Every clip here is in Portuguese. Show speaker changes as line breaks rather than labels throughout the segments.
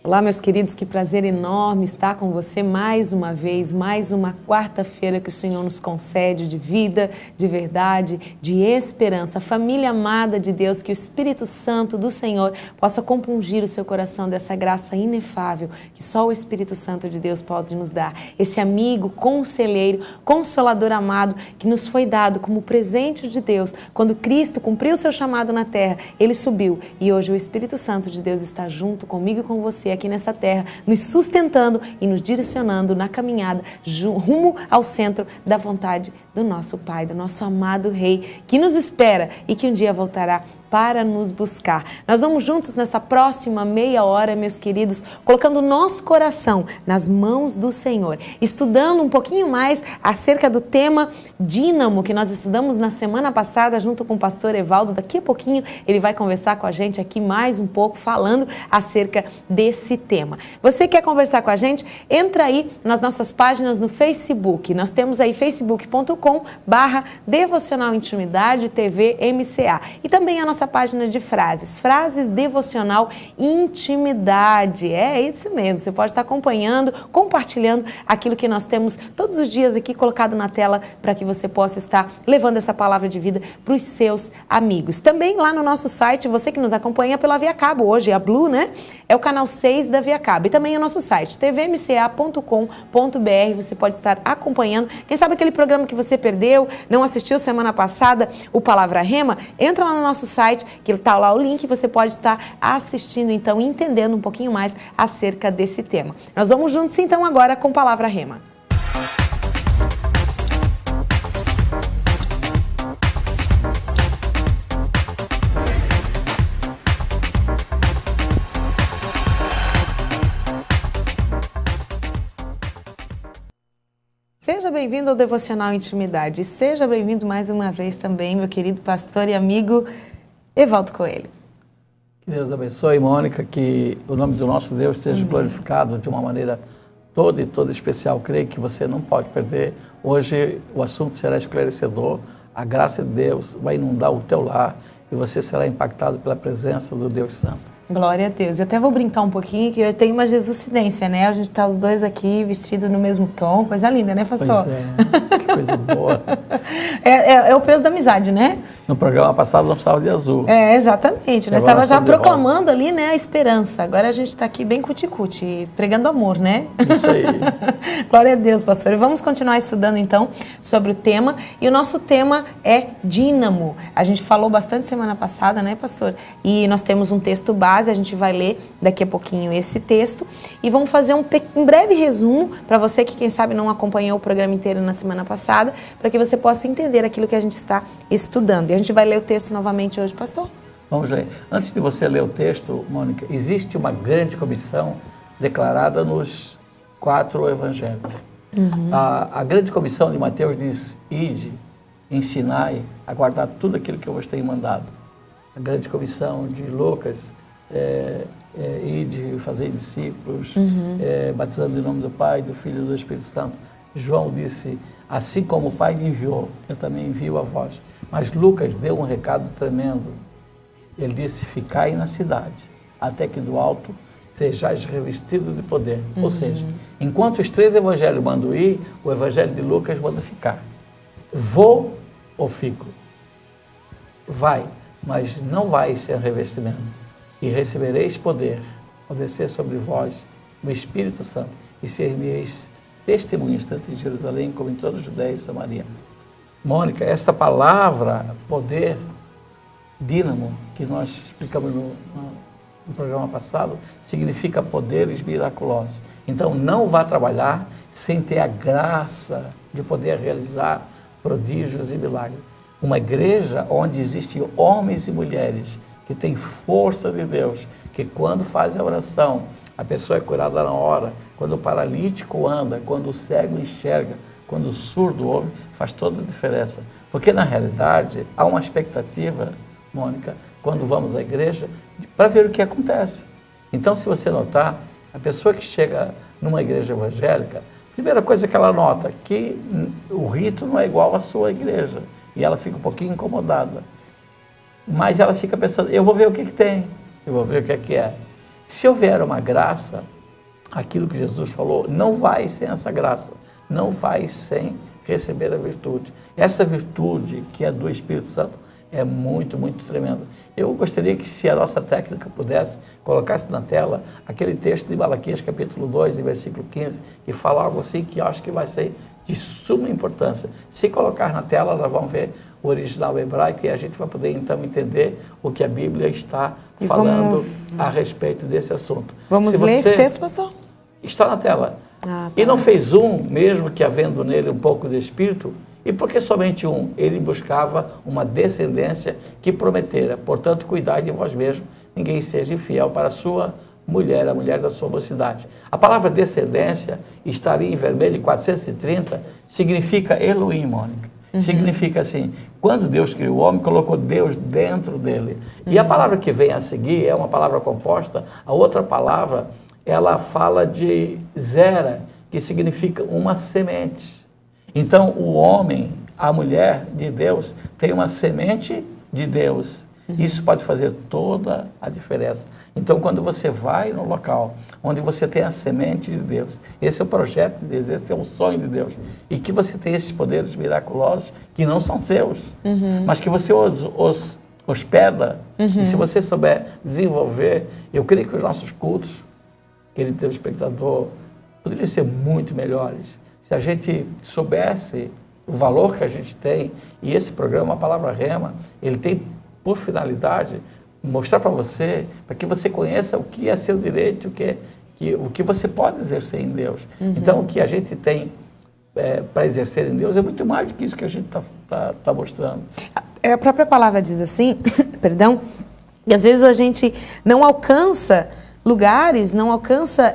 Olá, meus queridos, que prazer enorme estar com você mais uma vez, mais uma quarta-feira que o Senhor nos concede de vida, de verdade, de esperança. Família amada de Deus, que o Espírito Santo do Senhor possa compungir o seu coração dessa graça inefável que só o Espírito Santo de Deus pode nos dar. Esse amigo, conselheiro, consolador amado que nos foi dado como presente de Deus. Quando Cristo cumpriu o seu chamado na terra, Ele subiu e hoje o Espírito Santo de Deus está junto comigo e com você aqui nessa terra, nos sustentando e nos direcionando na caminhada rumo ao centro da vontade do nosso Pai, do nosso amado Rei, que nos espera e que um dia voltará para nos buscar. Nós vamos juntos nessa próxima meia hora, meus queridos, colocando o nosso coração nas mãos do Senhor, estudando um pouquinho mais acerca do tema Dínamo, que nós estudamos na semana passada junto com o pastor Evaldo. Daqui a pouquinho ele vai conversar com a gente aqui mais um pouco, falando acerca desse tema. Você quer conversar com a gente? Entra aí nas nossas páginas no Facebook. Nós temos aí facebook.com/Devocional Intimidade TV MCA. E também a nossa página de frases Devocional Intimidade. É isso mesmo, você pode estar acompanhando, compartilhando aquilo que nós temos todos os dias aqui colocado na tela para que você possa estar levando essa palavra de vida para os seus amigos. Também lá no nosso site, você que nos acompanha pela Via Cabo, hoje a Blue, né? É o canal 6 da Via Cabo. E também o nosso site, tvmca.com.br, você pode estar acompanhando. Quem sabe aquele programa que você perdeu, não assistiu semana passada, o Palavra Rema, entra lá no nosso site, que está lá o link, você pode estar assistindo, então, e entendendo um pouquinho mais acerca desse tema. Nós vamos juntos, então, agora com Palavra Rema. Seja bem-vindo ao Devocional Intimidade. E seja bem-vindo mais uma vez também, meu querido pastor e amigo Evaldo Coelho.
Que Deus abençoe, Mônica, que o nome do nosso Deus seja glorificado de uma maneira toda especial. Creio que você não pode perder. Hoje o assunto será esclarecedor. A graça de Deus vai inundar o teu lar e você será impactado pela presença do Deus Santo.
Glória a Deus. Eu até vou brincar um pouquinho, que eu tenho uma Jesucidência, né? A gente tá os dois aqui vestidos no mesmo tom, coisa linda, né, pastor?
Pois é, que coisa boa.
É o peso da amizade, né?
No programa passado nós estávamos de azul.
É, exatamente. Nós
Agora
estávamos já
de
proclamando ali, né, a esperança. Agora a gente está aqui bem cuti-cuti, pregando amor, né?
Isso aí.
Glória a Deus, pastor. E vamos continuar estudando, então, sobre o tema. E o nosso tema é Dínamo. A gente falou bastante semana passada, né, pastor? E nós temos um texto base, a gente vai ler daqui a pouquinho esse texto. E vamos fazer um breve resumo para você que, quem sabe, não acompanhou o programa inteiro na semana passada, para que você possa entender aquilo que a gente está estudando. E a gente vai ler o texto novamente hoje, pastor?
Vamos ler. Antes de você ler o texto, Mônica, existe uma grande comissão declarada nos 4 evangelhos. A grande comissão de Mateus diz: ide, ensinai a guardar tudo aquilo que eu vos tenho mandado. A grande comissão de Lucas, ide, fazei discípulos, batizando em nome do Pai, do Filho e do Espírito Santo. João disse: assim como o Pai me enviou, eu também envio a vós. Mas Lucas deu um recado tremendo. Ele disse: ficai na cidade, até que do alto sejais revestido de poder. Ou seja, enquanto os 3 evangelhos mandam ir, o evangelho de Lucas manda ficar. Vou ou fico? Vai, mas não vai sem revestimento. E recebereis poder, ao descer sobre vós o Espírito Santo, e ser-me-eis testemunhas, tanto em Jerusalém como em toda a Judéia e Samaria. Mônica, esta palavra, poder, dínamo, que nós explicamos no programa passado, significa poderes miraculosos. Então, não vá trabalhar sem ter a graça de poder realizar prodígios e milagres. Uma igreja onde existem homens e mulheres que têm força de Deus, que quando fazem a oração, a pessoa é curada na hora, quando o paralítico anda, quando o cego enxerga, quando o surdo ouve, faz toda a diferença. Porque, na realidade, há uma expectativa, Mônica, quando vamos à igreja, para ver o que acontece. Então, se você notar, a pessoa que chega numa igreja evangélica, a primeira coisa que ela nota, que o rito não é igual à sua igreja. E ela fica um pouquinho incomodada. Mas ela fica pensando: eu vou ver o que tem, eu vou ver o que é que é. Se houver uma graça, aquilo que Jesus falou, não vai sem essa graça, não vai sem receber a virtude. Essa virtude que é do Espírito Santo é muito, muito tremenda. Eu gostaria que, se a nossa técnica pudesse, colocasse na tela aquele texto de Malaquias, capítulo 2, versículo 15, que fala algo assim que eu acho que vai ser de suma importância. Se colocar na tela, nós vamos ver o original hebraico e a gente vai poder, então, entender o que a Bíblia está falando a respeito desse assunto.
Vamos ler esse texto, pastor?
Está na tela.
Tá.
E não fez um, mesmo que havendo nele um pouco de espírito, e porque somente um, ele buscava uma descendência que prometera. Portanto, cuidai de vós mesmos, ninguém seja infiel para a sua mulher, a mulher da sua mocidade. A palavra descendência, está ali em vermelho, 430, significa Elohim, Mônica. Significa assim, quando Deus criou o homem, colocou Deus dentro dele. E a palavra que vem a seguir é uma palavra composta, a outra palavra, ela fala de zera, que significa uma semente. Então, o homem, a mulher de Deus, tem uma semente de Deus. Isso pode fazer toda a diferença. Então, quando você vai no local onde você tem a semente de Deus, esse é o projeto de Deus, esse é o sonho de Deus, e que você tem esses poderes miraculosos que não são seus, mas que você os hospeda, e se você souber desenvolver, eu creio que os nossos cultos, querido telespectador, poderiam ser muito melhores se a gente soubesse o valor que a gente tem. E esse programa, a Palavra Rema, ele tem por finalidade mostrar para você, para que você conheça o que é seu direito, o que você pode exercer em Deus. Então, o que a gente tem para exercer em Deus é muito mais do que isso que a gente está mostrando.
A própria palavra diz assim, perdão, e às vezes a gente não alcança lugares, não alcança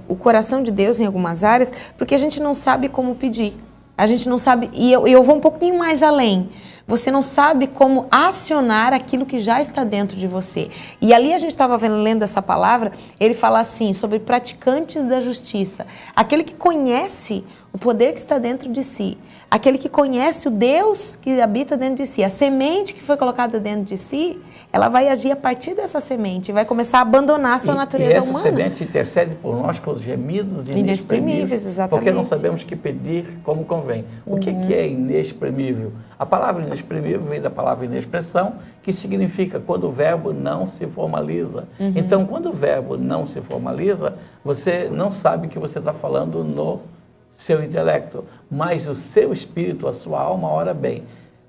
o coração de Deus em algumas áreas, porque a gente não sabe como pedir. A gente não sabe, e eu vou um pouquinho mais além. Você não sabe como acionar aquilo que já está dentro de você. E ali a gente estava lendo essa palavra, ele fala assim, sobre praticantes da justiça. Aquele que conhece o poder que está dentro de si. Aquele que conhece o Deus que habita dentro de si. A semente que foi colocada dentro de si, ela vai agir a partir dessa semente, vai começar a abandonar a sua natureza humana.
E essa semente intercede por nós com os gemidos inexprimíveis,
exatamente.
Porque não sabemos que pedir como convém. O que é inexprimível? A palavra inexprimível vem da palavra inexpressão, que significa quando o verbo não se formaliza. Então, quando o verbo não se formaliza, você não sabe que você está falando no seu intelecto, mas o seu espírito, a sua alma, ora bem.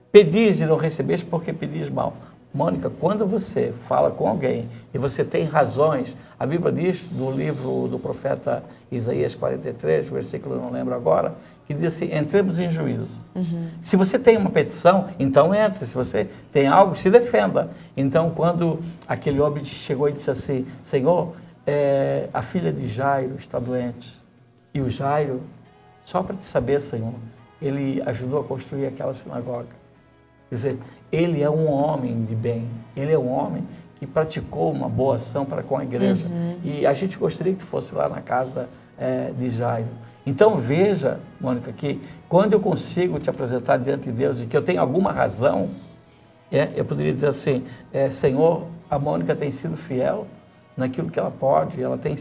Pedis e não recebeste porque pedis mal. Mônica, quando você fala com alguém e você tem razões, a Bíblia diz no livro do profeta Isaías 43, versículo não lembro agora, que diz assim, entremos em juízo. Se você tem uma petição, então entre. Se você tem algo, se defenda. Então, quando aquele homem chegou e disse assim, Senhor, a filha de Jairo está doente. E o Jairo, só para te saber, Senhor, ele ajudou a construir aquela sinagoga. Quer dizer, ele é um homem de bem, ele é um homem que praticou uma boa ação para com a igreja. E a gente gostaria que tu fosse lá na casa de Jairo. Então veja, Mônica, que quando eu consigo te apresentar diante de Deus e que eu tenho alguma razão, eu poderia dizer assim, Senhor, a Mônica tem sido fiel naquilo que ela pode, ela tem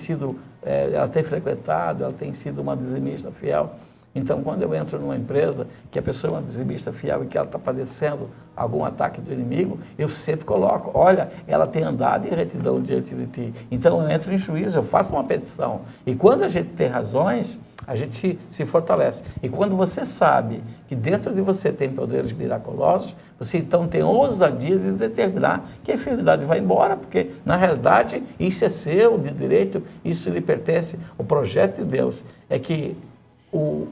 frequentado, ela tem sido uma dizimista fiel. Então, quando eu entro numa empresa que a pessoa é uma dizimista fiel e que ela está padecendo algum ataque do inimigo, eu sempre coloco, olha, ela tem andado em retidão diante de ti. Então, eu entro em juízo, eu faço uma petição. E quando a gente tem razões, a gente se fortalece. E quando você sabe que dentro de você tem poderes miraculosos, você então tem ousadia de determinar que a enfermidade vai embora, porque, na realidade, isso é seu, de direito, isso lhe pertence. O projeto de Deus é que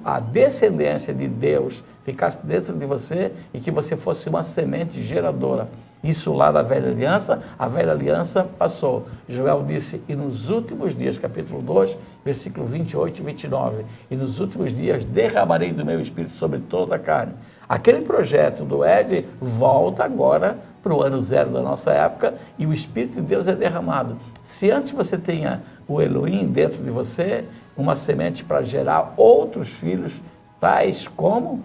a descendência de Deus ficasse dentro de você e que você fosse uma semente geradora. Isso lá da velha aliança, a velha aliança passou. Joel disse, e nos últimos dias, capítulo 2, versículo 28 e 29, e nos últimos dias derramarei do meu espírito sobre toda a carne. Aquele projeto do Ed volta agora para o ano zero da nossa época e o Espírito de Deus é derramado. Se antes você tenha o Elohim dentro de você, uma semente para gerar outros filhos, tais como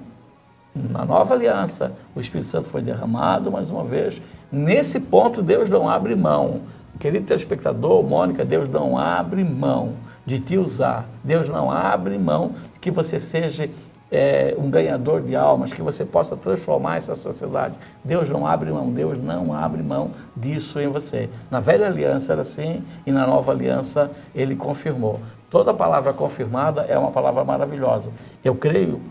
na nova aliança, o Espírito Santo foi derramado mais uma vez. Nesse ponto, Deus não abre mão Querido telespectador, Mônica, Deus não abre mão de te usar. Deus não abre mão de que você seja um ganhador de almas, que você possa transformar essa sociedade. Deus não abre mão, Deus não abre mão disso em você. Na velha aliança era assim e na nova aliança ele confirmou. Toda palavra confirmada é uma palavra maravilhosa. Eu creio,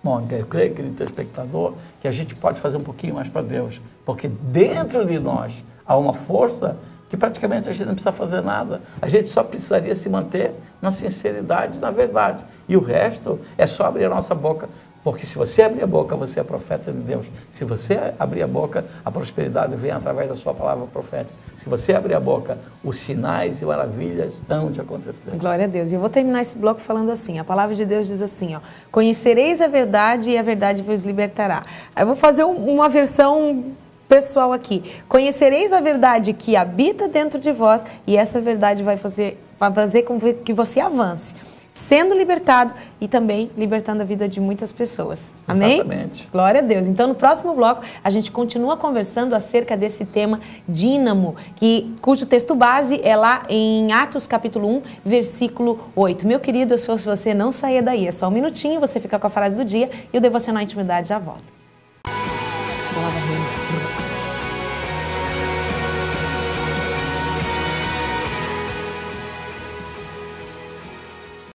Mônica, eu creio, querido telespectador, que a gente pode fazer um pouquinho mais para Deus, porque dentro de nós há uma força que praticamente a gente não precisa fazer nada. A gente só precisaria se manter na sinceridade, na verdade. E o resto é só abrir a nossa boca. Porque se você abrir a boca, você é profeta de Deus. Se você abrir a boca, a prosperidade vem através da sua palavra profética. Se você abrir a boca, os sinais e maravilhas hão de acontecer.
Glória a Deus. E eu vou terminar esse bloco falando assim, a palavra de Deus diz assim, ó, conhecereis a verdade e a verdade vos libertará. Aí eu vou fazer uma versão pessoal aqui. Conhecereis a verdade que habita dentro de vós e essa verdade vai fazer com que você avance, sendo libertado e também libertando a vida de muitas pessoas. Amém?
Exatamente.
Glória a Deus. Então, no próximo bloco, a gente continua conversando acerca desse tema dínamo, cujo texto base é lá em Atos capítulo 1, versículo 8. Meu querido, se você não sair daí, é só um minutinho, você fica com a frase do dia e o Devocional Intimidade já volta.